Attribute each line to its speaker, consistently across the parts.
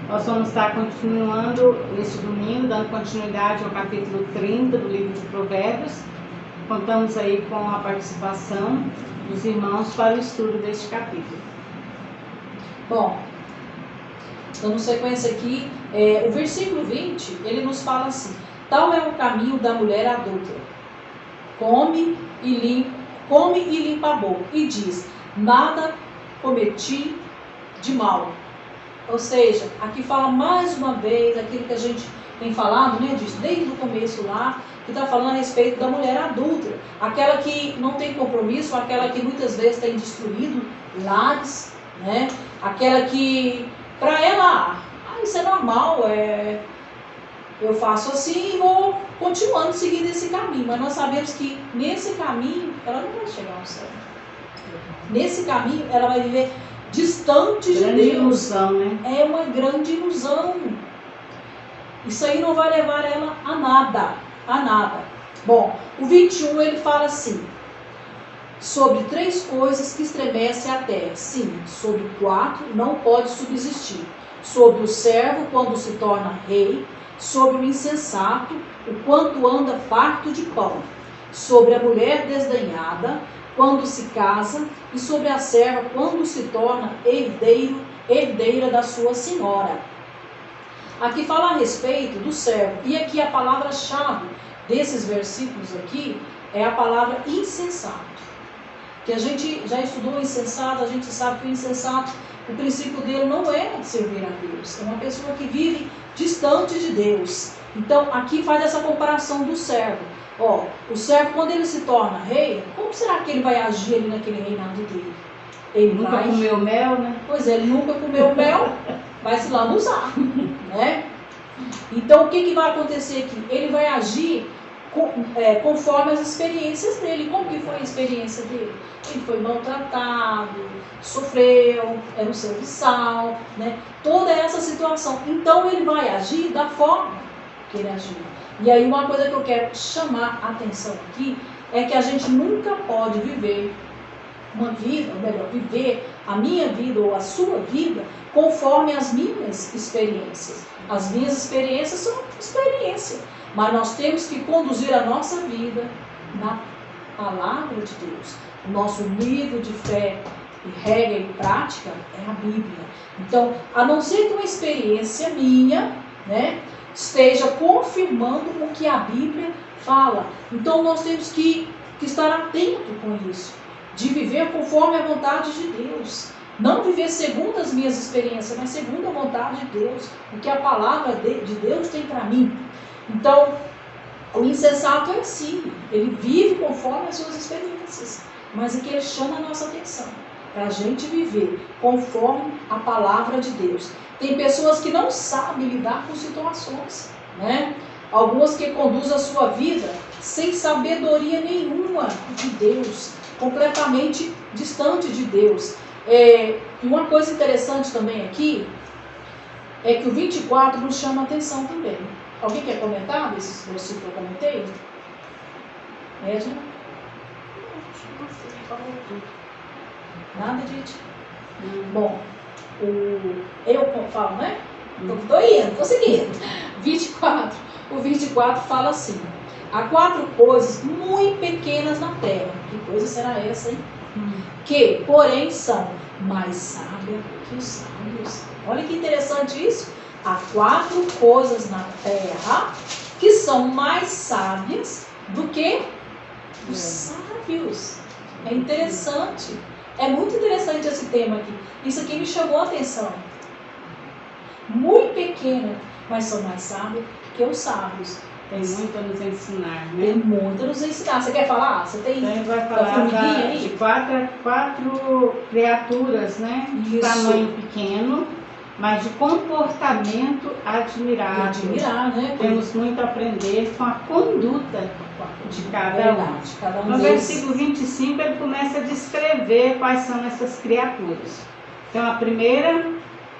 Speaker 1: Nós vamos estar continuando este domingo, dando continuidade ao capítulo 30 do livro de Provérbios. Contamos aí com a participação dos irmãos para o estudo deste capítulo.
Speaker 2: Bom, dando sequência aqui, o versículo 20, ele nos fala assim: tal é o caminho da mulher adulta, come e limpa a boca, e diz, nada cometi de mal. Ou seja, aqui fala mais uma vez aquilo que a gente tem falado, né, desde o começo lá, que está falando a respeito da mulher adulta, aquela que não tem compromisso, aquela que muitas vezes tem destruído lares, né, aquela que, para ela, isso é normal, eu faço assim e vou continuando seguindo esse caminho, mas nós sabemos que nesse caminho ela não vai chegar ao céu. Nesse caminho ela vai viver distante de Deus.
Speaker 1: Grande ilusão, né?
Speaker 2: É uma grande ilusão. Isso aí não vai levar ela a nada, a nada. Bom, o 21 ele fala assim, sobre 3 coisas que estremecem a terra. Sim, sobre 4 não pode subsistir. Sobre o servo quando se torna rei, sobre o insensato, o quanto anda farto de pão, sobre a mulher desdenhada, quando se casa, e sobre a serva quando se torna herdeira da sua senhora. Aqui fala a respeito do servo, e aqui a palavra-chave desses versículos aqui é a palavra insensato. Que a gente já estudou o insensato, a gente sabe que o insensato, o princípio dele não é servir a Deus, é uma pessoa que vive distante de Deus. Então aqui faz essa comparação do servo. O servo, quando ele se torna rei, como será que ele vai agir ali naquele reinado dele? Ele
Speaker 1: nunca comeu mel, né?
Speaker 2: Pois é, ele nunca comeu mel, vai se lambuzar, né? Então o que vai acontecer aqui? Ele vai agir conforme as experiências dele. Como que foi a experiência dele? Ele foi maltratado, sofreu, era um serviçal, né? Toda essa situação. Então ele vai agir da forma que ele agiu. E aí uma coisa que eu quero chamar a atenção aqui é que a gente nunca pode viver uma vida, ou melhor, viver a minha vida ou a sua vida conforme as minhas experiências. As minhas experiências são experiência, mas nós temos que conduzir a nossa vida na palavra de Deus. O nosso livro de fé e regra e prática é a Bíblia. Então, a não ser que uma experiência minha, né, esteja confirmando o que a Bíblia fala. Então nós temos que estar atento com isso, de viver conforme a vontade de Deus. Não viver segundo as minhas experiências, mas segundo a vontade de Deus, o que a palavra de Deus tem para mim. Então, o insensato é assim, ele vive conforme as suas experiências, mas aqui ele chama a nossa atenção, para a gente viver conforme a palavra de Deus. Tem pessoas que não sabem lidar com situações, né? Algumas que conduzem a sua vida sem sabedoria nenhuma de Deus, completamente distante de Deus. E uma coisa interessante também aqui é que o 24 nos chama a atenção também. Alguém quer comentar desse versículo que eu comentei? Edna? Nada, gente? Bom, eu falo, né? Estou indo, estou seguindo. 24. O 24 fala assim: há 4 coisas muito pequenas na terra. Que coisa será essa, hein? Que, porém, são mais sábias que os sábios. Olha que interessante isso. Há 4 coisas na terra que são mais sábias do que os sábios. É interessante. É muito interessante esse tema aqui. Isso aqui me chamou a atenção. Muito pequena, mas são mais sábios que os sábios.
Speaker 1: Tem muito a nos ensinar, né?
Speaker 2: Tem muito a nos ensinar. Você quer falar? Você tem
Speaker 1: então, vai falar de 4 criaturas, né? De tamanho pequeno, mas de comportamento admirável.
Speaker 2: Admirar, né?
Speaker 1: Temos muito a aprender com a conduta de cada um. No versículo 25 ele começa a descrever quais são essas criaturas. Então a primeira,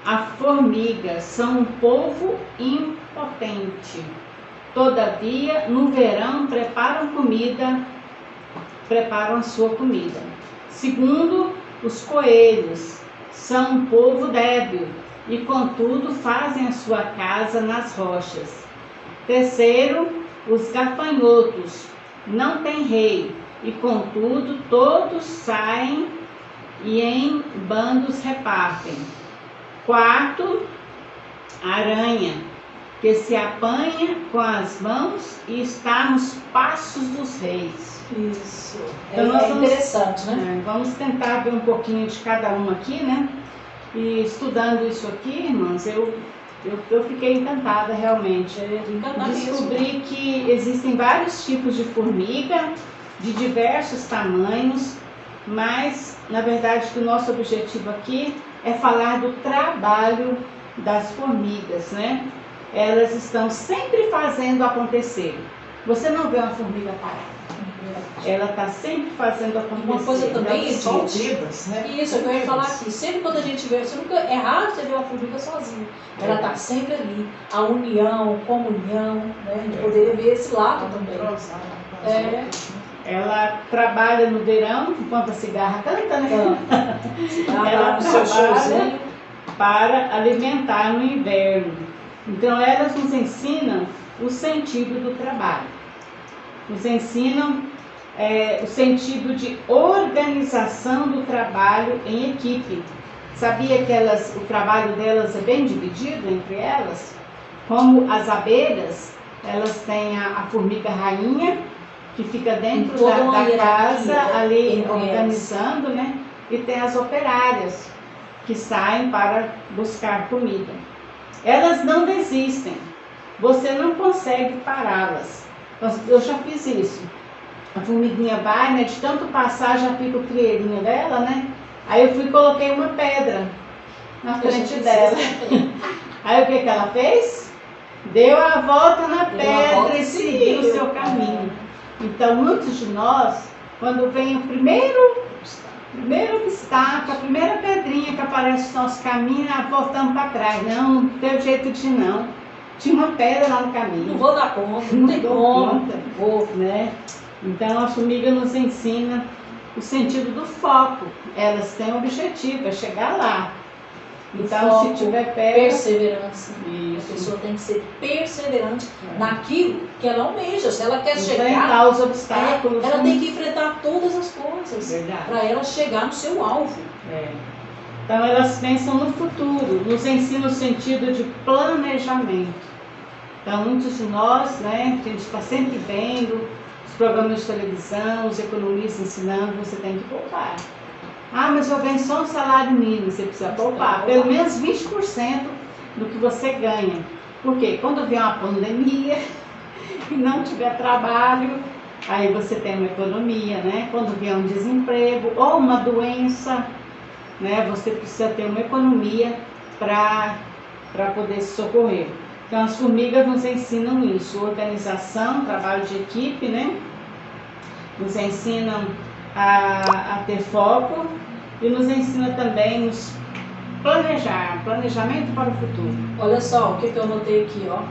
Speaker 1: a formiga, são um povo impotente. Todavia, no verão, preparam a sua comida. Segundo, os coelhos, são um povo débil. e contudo fazem a sua casa nas rochas. Terceiro, os gafanhotos não têm rei, e contudo todos saem e em bandos repartem. Quarto, a aranha, que se apanha com as mãos e está nos passos dos reis.
Speaker 2: Isso.
Speaker 1: Então,
Speaker 2: É interessante, né?
Speaker 1: Vamos tentar ver um pouquinho de cada um aqui, né? E estudando isso aqui, irmãos, eu fiquei encantada realmente. Descobri que existem vários tipos de formiga, de diversos tamanhos, mas na verdade o nosso objetivo aqui é falar do trabalho das formigas, né? Elas estão sempre fazendo acontecer. Você não vê uma formiga parada. Ela está sempre fazendo acontecer.
Speaker 2: Uma coisa também,
Speaker 3: soltivas, né?
Speaker 2: Isso, eu ia falar aqui. Sempre quando a gente vê, é raro você ver uma formiga sozinha. Ela está sempre ali. A união, comunhão, né? A gente poderia ver esse lado também.
Speaker 1: Ela trabalha no verão, enquanto a cigarra canta, né? Ela
Speaker 2: no seu
Speaker 1: trabalha para alimentar no inverno. Então elas nos ensinam o sentido do trabalho. Nos ensinam o sentido de organização do trabalho em equipe. Sabia que o trabalho delas é bem dividido entre elas? Como as abelhas, elas têm a formiga rainha, que fica dentro da casa, ali organizando, né? E tem as operárias, que saem para buscar comida. Elas não desistem, você não consegue pará-las. Eu já fiz isso. A formiguinha vai, né? De tanto passar, já fica o crieirinho dela, né? Aí eu fui e coloquei uma pedra na frente dela. Aí o que ela fez? Deu a volta na pedra e seguiu o seu caminho. Então, muitos de nós, quando vem o primeiro obstáculo, a primeira pedrinha que aparece no nosso caminho, voltamos para trás. Não teve jeito de ir, não. Tinha uma pedra lá no caminho.
Speaker 2: Não vou dar conta, não tem como.
Speaker 1: Né? Então, a formiga nos ensina o sentido do foco. Elas têm um objetivo, é chegar lá. Então,
Speaker 2: foco,
Speaker 1: se tiver perto...
Speaker 2: Perseverança.
Speaker 1: Isso.
Speaker 2: A pessoa tem que ser perseverante naquilo que ela almeja. Se ela quer
Speaker 1: enfrentar os obstáculos.
Speaker 2: Ela tem que enfrentar todas as coisas para ela chegar no seu alvo.
Speaker 1: Então, elas pensam no futuro, nos ensinam o sentido de planejamento. Então, muitos de nós, né, a gente está sempre vendo os programas de televisão, os economistas ensinando, você tem que poupar. Ah, mas eu ganho só um salário mínimo, você precisa poupar pelo menos 20% do que você ganha. Por quê? Quando vier uma pandemia e não tiver trabalho, aí você tem uma economia, né? Quando vier um desemprego ou uma doença, né? Você precisa ter uma economia para poder se socorrer. Então as formigas nos ensinam isso, organização, trabalho de equipe, né? Nos ensinam a ter foco e nos ensina também nos planejamento para o futuro.
Speaker 2: Olha só o que eu notei aqui, ó.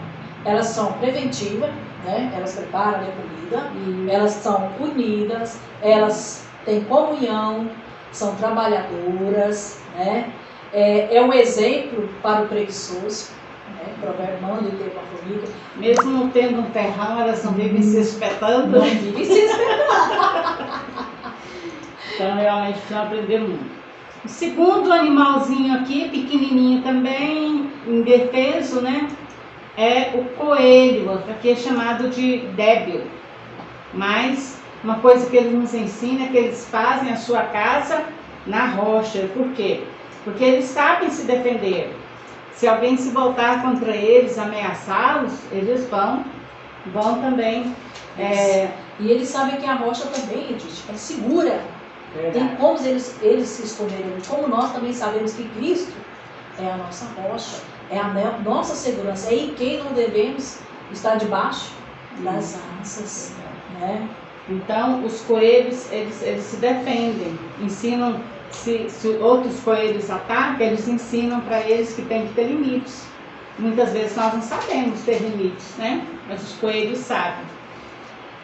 Speaker 2: Elas são preventivas, né? Elas preparam a comida, elas são unidas, elas têm comunhão, são trabalhadoras, né? É um exemplo para o preguiçoso, né? Provérbio manda ter uma formiga.
Speaker 1: Mesmo não tendo um terrão, elas não vivem se espetando.
Speaker 2: Não vivem se espetando.
Speaker 1: Então, realmente, precisa aprender muito. O segundo animalzinho aqui, pequenininho também, indefeso, né? É o coelho, aqui é chamado de débil. Mas uma coisa que ele nos ensina é que eles fazem a sua casa na rocha. Por quê? Porque eles sabem se defender. Se alguém se voltar contra eles, ameaçá-los, eles vão também.
Speaker 2: E eles sabem que a rocha também, gente, é segura.
Speaker 1: Verdade.
Speaker 2: Tem como eles se esconderem. Como nós também sabemos que Cristo é a nossa rocha, é a nossa segurança. É em quem não devemos estar debaixo das asas, né?
Speaker 1: Então, os coelhos, eles se defendem, ensinam, se outros coelhos atacam, eles ensinam para eles que tem que ter limites. Muitas vezes nós não sabemos ter limites, né? Mas os coelhos sabem.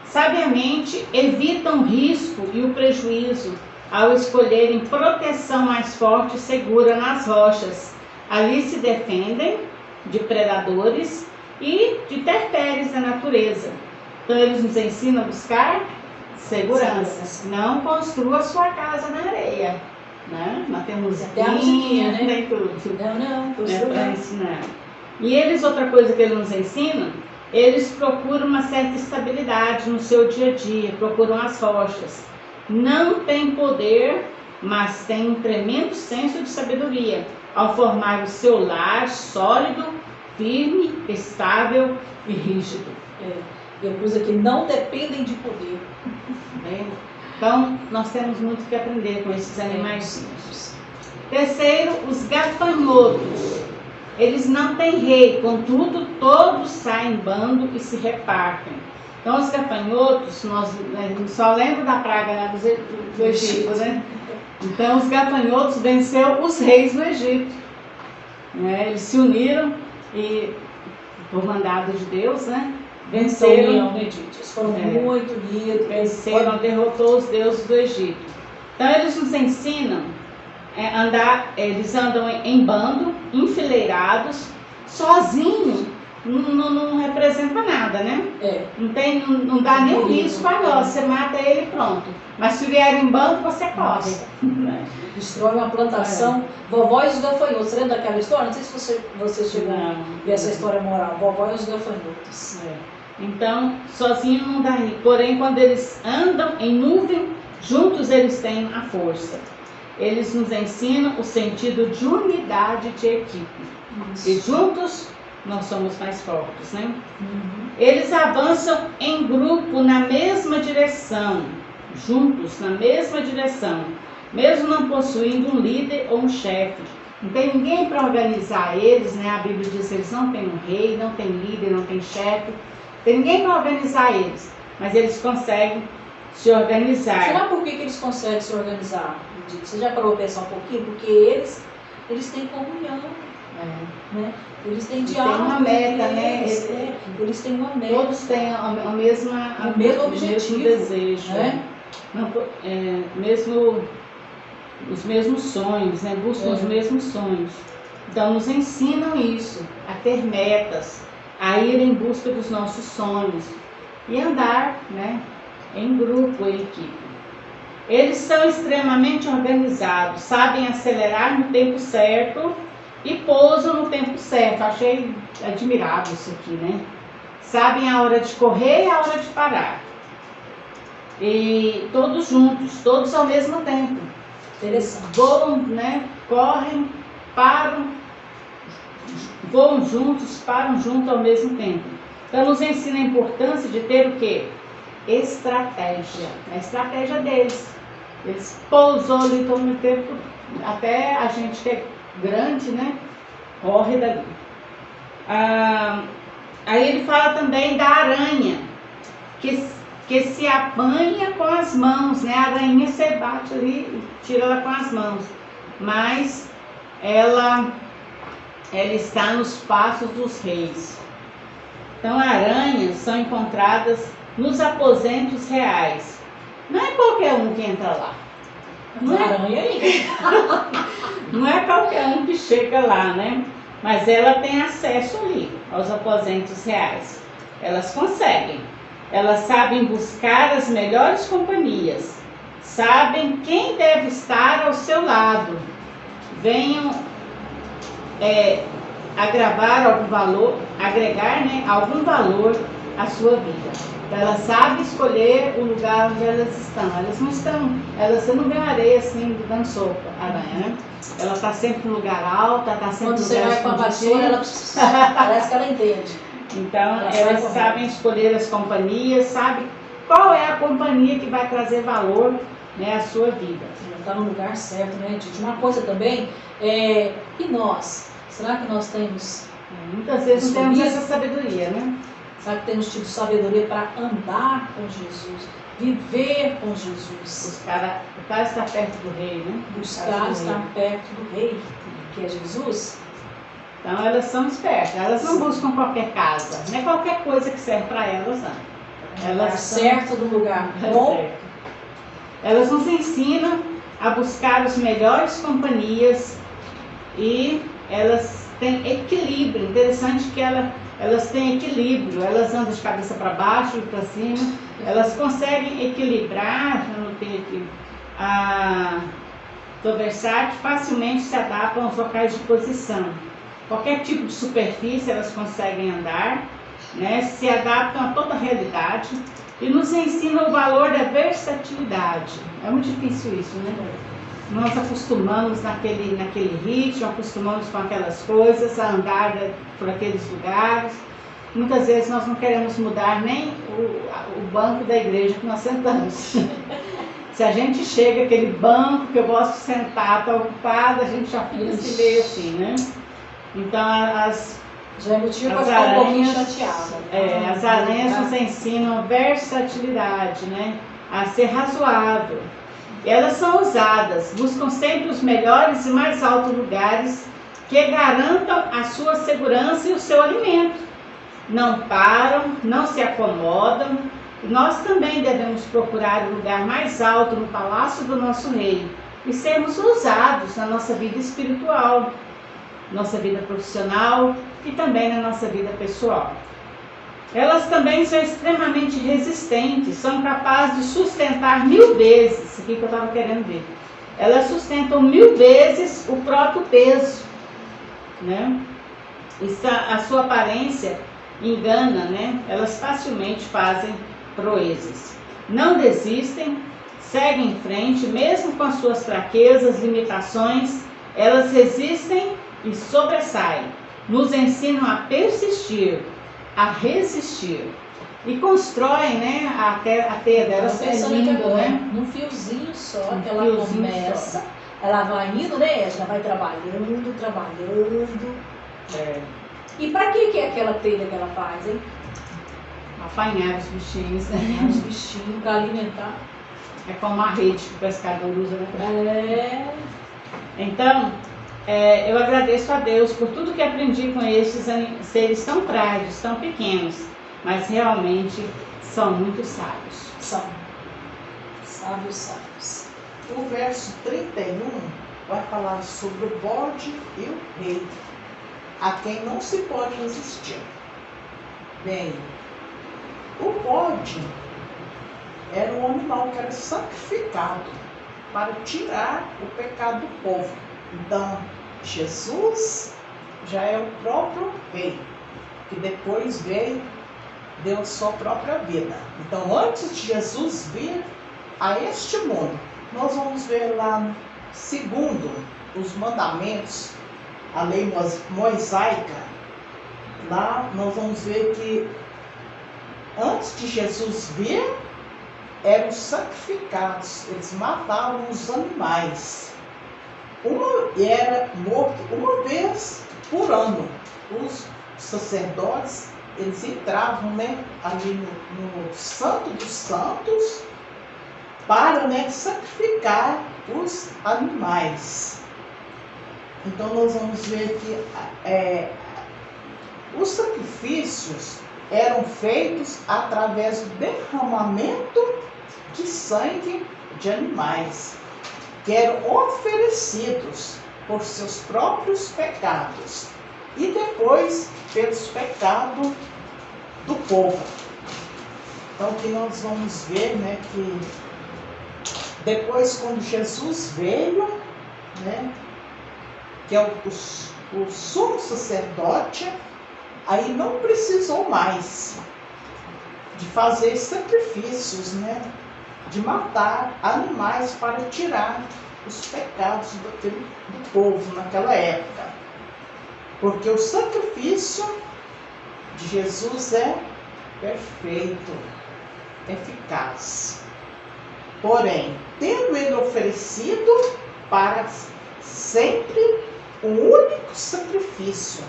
Speaker 1: Sabiamente evitam o risco e o prejuízo ao escolherem proteção mais forte e segura nas rochas, Ali se defendem de predadores e de intempéries da natureza. Então eles nos ensinam a buscar segurança. Não construa sua casa na areia, né? Nós temos
Speaker 2: musiquinha,
Speaker 1: né? Tem tudo.
Speaker 2: Não,
Speaker 1: Para ensinar. E eles, outra coisa que eles nos ensinam, eles procuram uma certa estabilidade no seu dia a dia, procuram as rochas. Não tem poder, mas tem um tremendo senso de sabedoria ao formar o seu lar sólido, firme, estável e rígido.
Speaker 2: Eu pus aqui, não dependem de poder.
Speaker 1: Então, nós temos muito que aprender com esses animais. Terceiro, os gafanhotos. Eles não têm rei, contudo, todos saem em bando e se repartem. Então, os gafanhotos, nós só lembro da praga, né, do Egito, né? Então, os gafanhotos venceram os reis do Egito. Né? Eles se uniram e, por mandado de Deus, né? Venceram.
Speaker 2: Eles foram muito unidos.
Speaker 1: Venceram, derrotou os deuses do Egito. Então, eles nos ensinam eles andam em bando, enfileirados, sozinho, não representa nada, né? Não dá nenhum risco a nós, você mata ele e pronto. Mas se vier em bando, você corre.
Speaker 2: Destrói uma plantação. Vovó e os gafanhotos. Você lembra daquela história? Não sei se você chegou a ver essa história moral. Vovó e os gafanhotos.
Speaker 1: Então, sozinho não dá risco. Porém, quando eles andam em nuvem, juntos eles têm a força. Eles nos ensinam o sentido de unidade de equipe. Isso. E juntos nós somos mais fortes, né? Eles avançam em grupo na mesma direção, juntos na mesma direção, mesmo não possuindo um líder ou um chefe. Não tem ninguém para organizar eles, né? A Bíblia diz que eles não têm um rei, não tem líder, não tem chefe. Não tem ninguém para organizar eles, mas eles conseguem se organizar.
Speaker 2: Será por que eles conseguem se organizar? Você já parou para pensar um pouquinho? Porque eles têm comunhão, né? Eles têm diálogo.
Speaker 1: Tem uma meta, né?
Speaker 2: Eles têm uma meta.
Speaker 1: Todos têm o mesmo objetivo, o mesmo desejo, né? Os mesmos sonhos, né? Buscam os mesmos sonhos. Então nos ensinam isso, a ter metas, a ir em busca dos nossos sonhos e andar, né? Em grupo, em equipe. Eles são extremamente organizados, sabem acelerar no tempo certo e pousam no tempo certo. Achei admirável isso aqui, né? Sabem a hora de correr e a hora de parar. E todos juntos, todos ao mesmo tempo.
Speaker 2: Interessante.
Speaker 1: Voam, né? Correm, param, voam juntos, param juntos ao mesmo tempo. Então nos ensina a importância de ter o quê? Estratégia. A estratégia deles. Eles pousam ali todo o tempo, até a gente que é grande, né? Corre dali. Aí ele fala também da aranha, que se apanha com as mãos, né? A aranha você bate ali e tira ela com as mãos. Mas ela está nos passos dos reis. Então, aranhas são encontradas nos aposentos reais. Não é qualquer um que entra lá. Não é qualquer um que chega lá, né? Mas ela tem acesso ali aos aposentos reais. Elas conseguem. Elas sabem buscar as melhores companhias. Sabem quem deve estar ao seu lado. Venham agregar, né, algum valor à sua vida. Ela sabe escolher o lugar onde elas estão. Você não vê a areia assim dando sopa, a aranha, né? Ela está sempre no lugar alto, está sempre no lugar escondido. Quando você vai com a vassoura,
Speaker 2: parece que ela entende.
Speaker 1: Então, elas sabem escolher as companhias, sabem qual é a companhia que vai trazer valor, né, à sua vida.
Speaker 2: Está no lugar certo, né, Titi? Uma coisa também, e nós? Será que nós temos...
Speaker 1: Muitas vezes não temos essa sabedoria, né?
Speaker 2: Será que temos tido sabedoria para andar com Jesus, viver com Jesus?
Speaker 1: Buscar estar perto do rei, né?
Speaker 2: Buscar estar perto do rei, que é Jesus.
Speaker 1: Então elas são espertas, elas não buscam qualquer casa, não é qualquer coisa que serve para elas, não.
Speaker 2: Elas certo do lugar bom.
Speaker 1: Elas nos ensinam a buscar as melhores companhias e elas têm equilíbrio. Interessante que elas têm equilíbrio, elas andam de cabeça para baixo e para cima, elas conseguem equilibrar, eu notei aqui, a dorsal facilmente se adaptam aos locais de posição. Qualquer tipo de superfície elas conseguem andar, né? Se adaptam a toda a realidade e nos ensinam o valor da versatilidade. É muito difícil isso, né? Nós acostumamos naquele ritmo, acostumamos com aquelas coisas, a andar por aqueles lugares. Muitas vezes nós não queremos mudar nem o banco da igreja que nós sentamos. Se a gente chega, aquele banco que eu gosto de sentar, está ocupado, a gente já fica assim, meio assim, né? Então,
Speaker 2: já é motivo para ficar um pouquinho chateada.
Speaker 1: As aranhas nos ensinam versatilidade, né? A ser razoável. Elas são ousadas, buscam sempre os melhores e mais altos lugares que garantam a sua segurança e o seu alimento. Não param, não se acomodam. Nós também devemos procurar o lugar mais alto no palácio do nosso rei e sermos ousados na nossa vida espiritual, nossa vida profissional e também na nossa vida pessoal. Elas também são extremamente resistentes, são capazes de sustentar 1000 vezes, isso aqui que eu estava querendo ver. Elas sustentam 1000 vezes o próprio peso, né? A sua aparência engana, né? Elas facilmente fazem proezas. Não desistem, seguem em frente, mesmo com as suas fraquezas, limitações, elas resistem e sobressaem. Nos ensinam a persistir, a resistir e constroem, né, a teia delas. É lindo, né?
Speaker 2: Num fiozinho só, que ela começa, só. Ela vai indo, né? Ela vai trabalhando. E para que é aquela telha que ela faz, hein?
Speaker 1: Apanhar os bichinhos, né?
Speaker 2: Apanhar os bichinhos para alimentar.
Speaker 1: É como a rede que o pescador usa, né? Então, eu agradeço a Deus por tudo que aprendi com esses seres tão frágeis, tão pequenos, mas realmente são muito sábios.
Speaker 2: São sábios.
Speaker 3: O verso 31 vai falar sobre o bode e o rei, a quem não se pode resistir. Bem, o bode era um animal que era sacrificado para tirar o pecado do povo. Então, Jesus já é o próprio rei, que depois deu a sua própria vida. Então, antes de Jesus vir a este mundo, nós vamos ver lá, segundo os mandamentos, a lei mosaica, lá nós vamos ver que antes de Jesus vir, eram sacrificados, eles matavam os animais. Era morto uma vez por ano. Os sacerdotes, eles entravam, né, ali no Santo dos Santos para, né, sacrificar os animais. Então nós vamos ver que os sacrifícios eram feitos através do derramamento de sangue de animais, que eram oferecidos por seus próprios pecados e depois pelos pecados do povo. Então aqui nós vamos ver, né, que depois, quando Jesus veio, né, que é o sumo sacerdote, aí não precisou mais de fazer sacrifícios, né, de matar animais para tirar os pecados do povo naquela época. Porque o sacrifício de Jesus é perfeito, eficaz. Porém, tendo ele oferecido para sempre um único sacrifício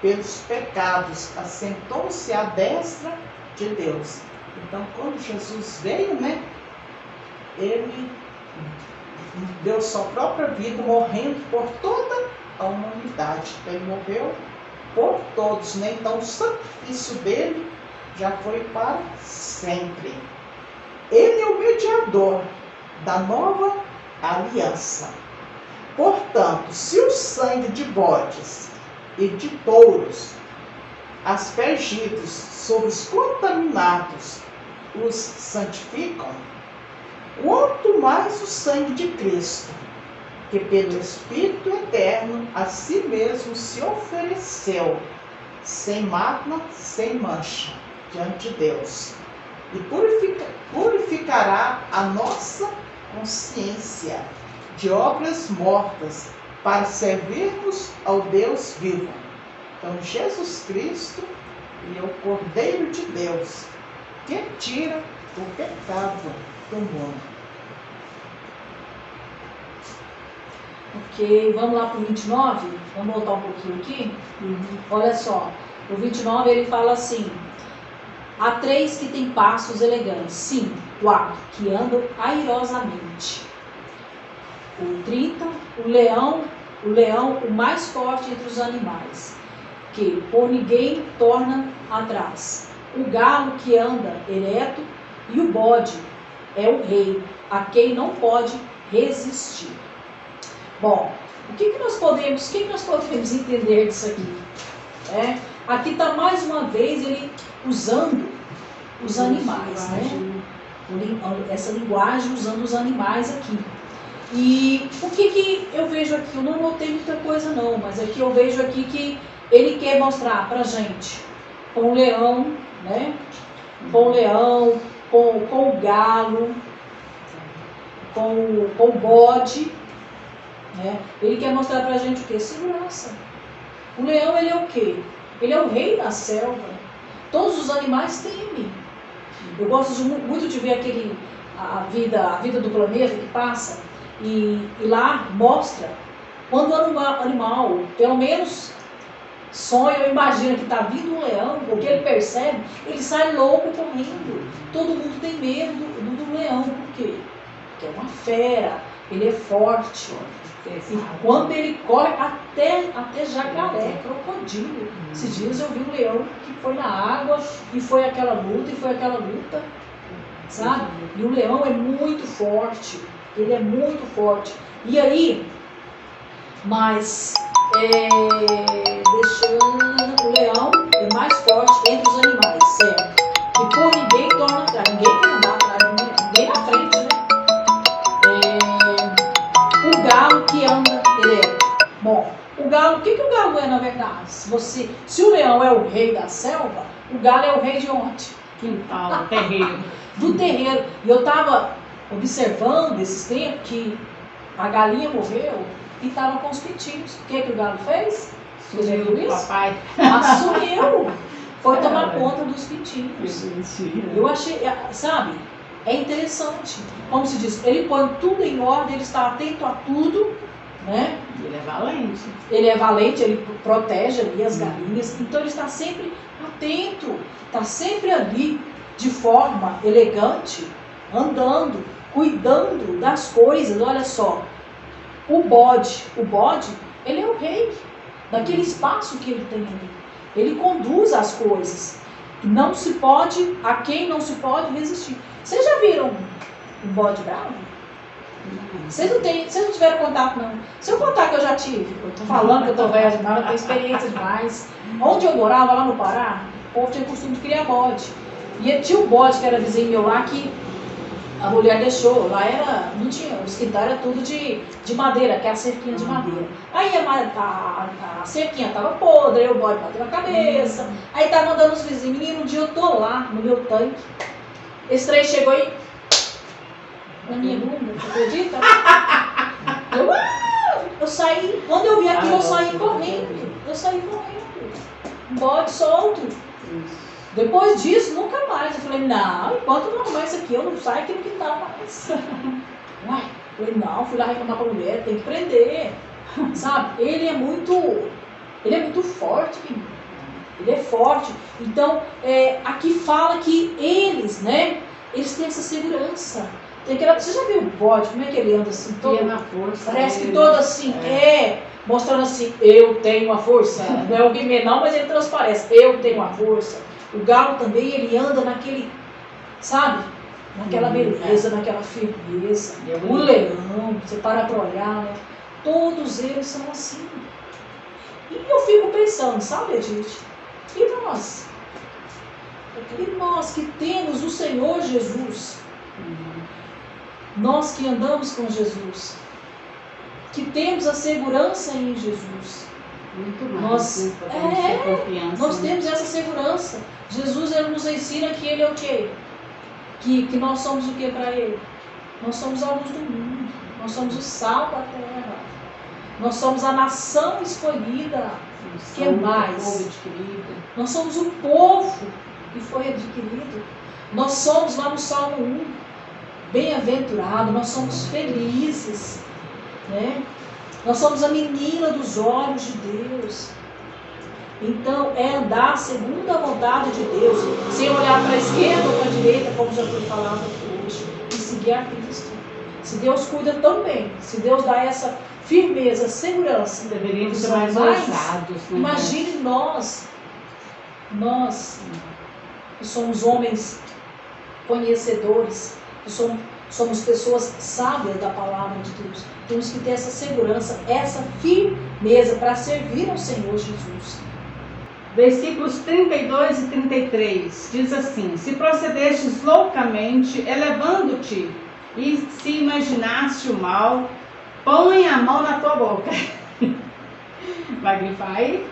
Speaker 3: pelos pecados, assentou-se à destra de Deus. Então, quando Jesus veio, né, ele deu sua própria vida, morrendo por toda a humanidade. Ele morreu por todos, né? Então, o sacrifício dele já foi para sempre. Ele é o mediador da nova aliança. Portanto, se o sangue de bodes e de touros, aspergidos sobre os contaminados, os santificam, quanto mais o sangue de Cristo, que pelo Espírito Eterno a si mesmo se ofereceu, sem mácula, sem mancha, diante de Deus, e purificará a nossa consciência de obras mortas, para servirmos ao Deus vivo. Então, Jesus Cristo, ele é o Cordeiro de Deus, que tira o pecado do mundo.
Speaker 2: Ok, vamos lá para o 29? Vamos voltar um pouquinho aqui? Olha só, o 29 ele fala assim: há 3 que têm passos elegantes, sim, 4 que andam airosamente. O 30, o leão o mais forte entre os animais, que por ninguém torna atrás. O galo que anda ereto, e o bode é o rei, a quem não pode resistir. Bom, o que nós podemos entender disso aqui? Aqui está mais uma vez ele usando os animais, né? Essa linguagem usando os animais aqui. E o que eu vejo aqui? Eu não notei muita coisa não, mas aqui eu vejo aqui que ele quer mostrar pra gente com o leão, né? Com o leão, com o galo, com o bode, né? Ele quer mostrar pra gente o que? Segurança. O leão, ele é o quê? Ele é o rei da selva. Todos os animais temem. Eu gosto muito de ver a vida do planeta que passa. E lá mostra quando o animal, pelo menos sonha ou imagina que está vindo um leão, o que ele percebe, ele sai louco correndo. Todo mundo tem medo do leão, por quê? Porque é uma fera, ele é forte. E quando ele corre, até jacaré, crocodilo. Esses dias eu vi um leão que foi na água e foi aquela luta, sabe? E o leão é muito forte. Ele é muito forte. E aí, mas o leão é mais forte entre os animais, certo? E por ninguém torna atrás. Ninguém quer andar atrás, ninguém na frente, né? O galo que anda ereto. Bom, o galo, o que o galo é na verdade? Se o leão é o rei da selva, o galo é o rei de onde?
Speaker 1: Quintal, terreiro.
Speaker 2: Do terreiro. E eu estava observando esses tempos que a galinha morreu e estava com os pintinhos. O que o galo fez? Você já viu isso?
Speaker 1: Papai.
Speaker 2: Assumiu. Foi tomar conta dos pintinhos. Eu achei, sabe? É interessante. Como se diz, ele põe tudo em ordem, ele está atento a tudo, né?
Speaker 1: Ele é valente.
Speaker 2: Ele é valente, ele protege ali as galinhas. Então ele está sempre atento, está sempre ali de forma elegante, andando, cuidando das coisas. Olha só, o bode, ele é o rei daquele espaço que ele tem ali. Ele conduz as coisas. Não se pode, a quem não se pode resistir. Vocês já viram um bode bravo? Vocês não tiveram contato, não. Se eu contar que eu já tive, eu tô falando que eu tô velha demais, eu tenho experiência demais. Onde eu morava, lá no Pará, o povo tinha costume de criar bode. E tinha um bode que era vizinho meu lá, que a mulher deixou. Lá não tinha, os quintais era tudo de madeira, que é a cerquinha de madeira. Aí a cerquinha tava podre, aí o bode bateu na cabeça. Aí tava mandando os vizinhos. Menino, um dia eu tô lá no meu tanque, esse trem chegou aí na minha bunda, você acredita? Eu saí, quando eu vi aquilo, eu saí correndo. Um bode solto. Depois disso, nunca mais. Eu falei, não, enquanto não arrumar isso aqui, eu não saio aqui no quintal mais. Uai, eu falei, não, fui lá reclamar pra mulher, tem que prender. Sabe? Ele é muito forte, menino. Ele é forte. Então, aqui fala que eles, né, eles têm essa segurança. Você já viu o bode, como é que ele anda assim? Todo,
Speaker 1: na força.
Speaker 2: Parece que todo assim, mostrando assim, eu tenho a força. Não é o Guimê não, mas ele transparece, eu tenho a força. O galo também, ele anda naquele, sabe? Naquela beleza, naquela firmeza. O leão, você para pra olhar, né? Todos eles são assim. E eu fico pensando, sabe, Edith? E nós? E nós que temos o Senhor Jesus, nós que andamos com Jesus, que temos a segurança em Jesus,
Speaker 1: muito mais,
Speaker 2: nós temos essa segurança. Jesus, ele nos ensina que ele é o quê? Que nós somos o que para ele? Nós somos a luz do mundo, nós somos o sal da terra, nós somos a nação escolhida. O que mais? Nós somos o povo que foi adquirido. Nós somos, lá no Salmo 1, bem-aventurado, nós somos felizes, né? Nós somos a menina dos olhos de Deus. Então, é andar segundo a vontade de Deus, sem olhar para a esquerda ou para a direita, como já foi falado hoje, e seguir a Cristo. Se Deus cuida tão bem, se Deus dá essa firmeza, segurança,
Speaker 1: deveríamos ser mais ousados. Né?
Speaker 2: Imagine nós que somos homens conhecedores, que somos pessoas sábias da palavra de Deus. Temos que ter essa segurança, essa firmeza para servir ao Senhor Jesus.
Speaker 1: Versículos 32 e 33 diz assim: se procedestes loucamente, elevando-te, e se imaginaste o mal, põe a mão na tua boca. Vai grifar aí?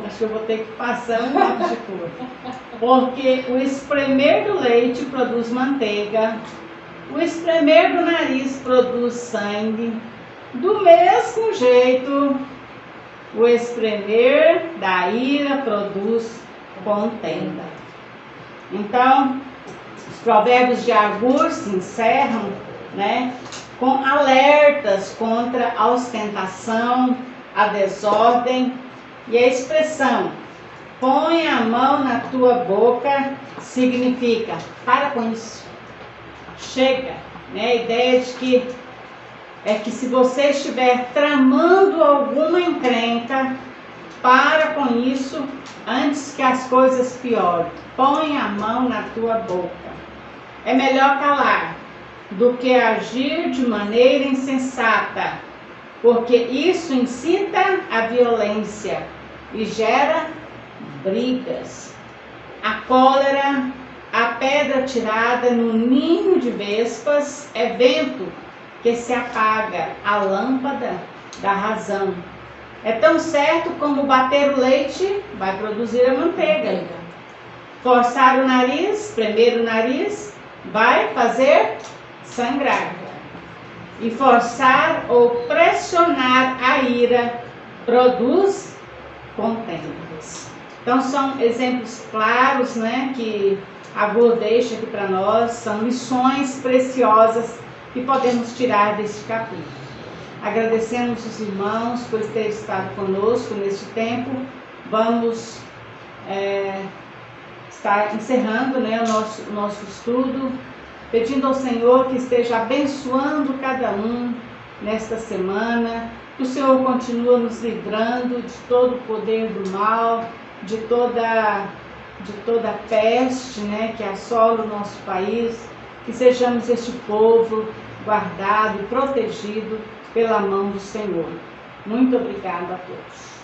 Speaker 1: Acho que eu vou ter que passar um lápis de cor. Porque o espremer do leite produz manteiga, o espremer do nariz produz sangue. Do mesmo jeito, o espremer da ira produz contenda. Então, os provérbios de Agur se encerram, né, com alertas contra a ostentação, a desordem, e a expressão põe a mão na tua boca significa para com isso, chega, né? A ideia de que se você estiver tramando alguma encrenca, para com isso antes que as coisas piorem. Põe a mão na tua boca. É melhor calar do que agir de maneira insensata, porque isso incita a violência e gera brigas. A cólera, a pedra tirada no ninho de vespas, é vento que se apaga a lâmpada da razão. É tão certo como bater o leite vai produzir a manteiga. Forçar o nariz, espremer o nariz, vai fazer sangrar. E forçar ou pressionar a ira produz contendas. Então são exemplos claros, né, que Agur deixa aqui para nós, são lições preciosas que podemos tirar deste capítulo. Agradecemos os irmãos por terem estado conosco neste tempo. Vamos estar encerrando, né, o nosso estudo, pedindo ao Senhor que esteja abençoando cada um nesta semana, que o Senhor continue nos livrando de todo o poder do mal, de toda peste, né, que assola o nosso país, que sejamos este povo guardado e protegido pela mão do Senhor. Muito obrigada a todos.